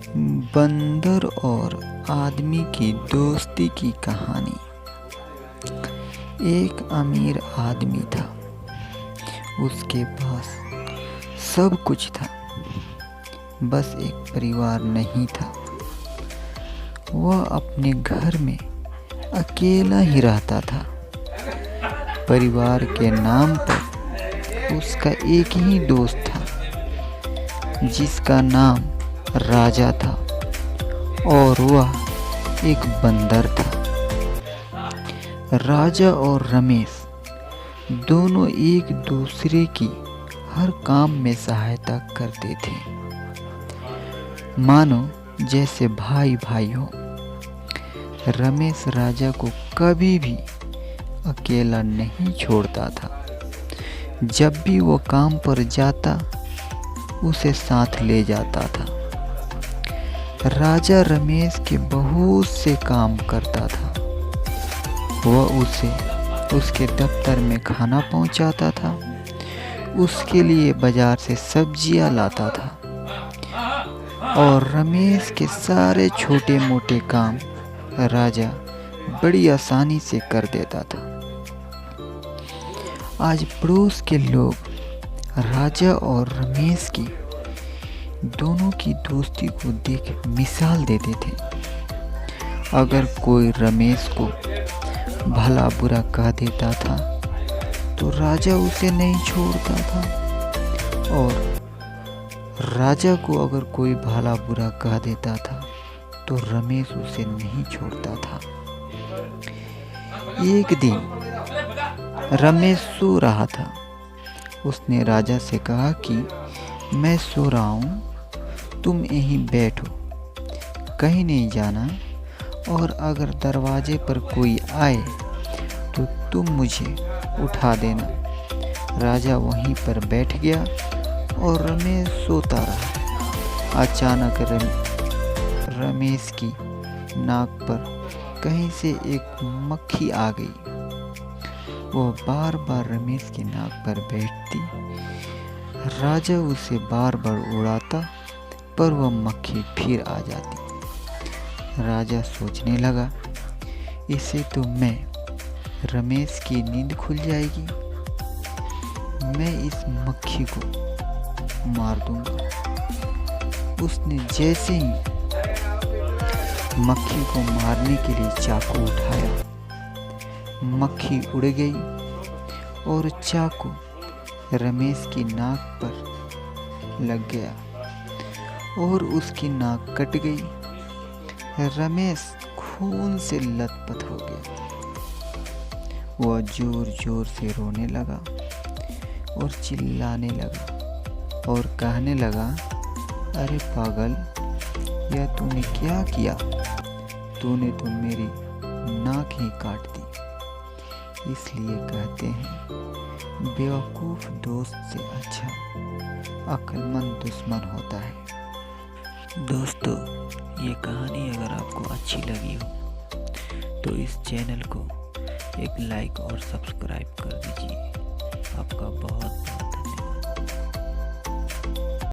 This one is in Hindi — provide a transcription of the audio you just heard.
बंदर और आदमी की दोस्ती की कहानी। एक अमीर आदमी था। उसके पास सब कुछ था, बस एक परिवार नहीं था। वह अपने घर में अकेला ही रहता था। परिवार के नाम पर उसका एक ही दोस्त था, जिसका नाम राजा था और वह एक बंदर था। राजा और रमेश दोनों एक दूसरे की हर काम में सहायता करते थे, मानो जैसे भाई भाई हो। रमेश राजा को कभी भी अकेला नहीं छोड़ता था। जब भी वो काम पर जाता, उसे साथ ले जाता था। राजा रमेश के बहुत से काम करता था। वह उसे उसके दफ्तर में खाना पहुंचाता था, उसके लिए बाजार से सब्जियां लाता था और रमेश के सारे छोटे मोटे काम राजा बड़ी आसानी से कर देता था। आज पड़ोस के लोग राजा और रमेश की दोनों की दोस्ती को देख मिसाल देते थे। अगर कोई रमेश को भला बुरा कह देता था तो राजा उसे नहीं छोड़ता था, और राजा को अगर कोई भला बुरा कह देता था तो रमेश उसे नहीं छोड़ता था। एक दिन रमेश सो रहा था। उसने राजा से कहा कि मैं सो रहा हूँ, तुम यहीं बैठो, कहीं नहीं जाना, और अगर दरवाजे पर कोई आए तो तुम मुझे उठा देना। राजा वहीं पर बैठ गया और रमेश सोता रहा। अचानक रमेश की नाक पर कहीं से एक मक्खी आ गई। वह बार बार रमेश की नाक पर बैठती। राजा उसे बार बार उड़ाता, पर वह मक्खी फिर आ जाती। राजा सोचने लगा, इसे तो मैं रमेश की नींद खुल जाएगी, मैं इस मक्खी को मार दूंगा। उसने जैसे ही मक्खी को मारने के लिए चाकू उठाया, मक्खी उड़ गई और चाकू रमेश की नाक पर लग गया और उसकी नाक कट गई। रमेश खून से लथपथ हो गया। वह जोर जोर से रोने लगा और चिल्लाने लगा और कहने लगा, अरे पागल, यह तूने क्या किया? तूने तो मेरी नाक ही काट दी। इसलिए कहते हैं, बेवकूफ़ दोस्त से अच्छा अक्लमंद दुश्मन होता है। दोस्तों, ये कहानी अगर आपको अच्छी लगी हो तो इस चैनल को एक लाइक और सब्सक्राइब कर दीजिए। आपका बहुत बहुत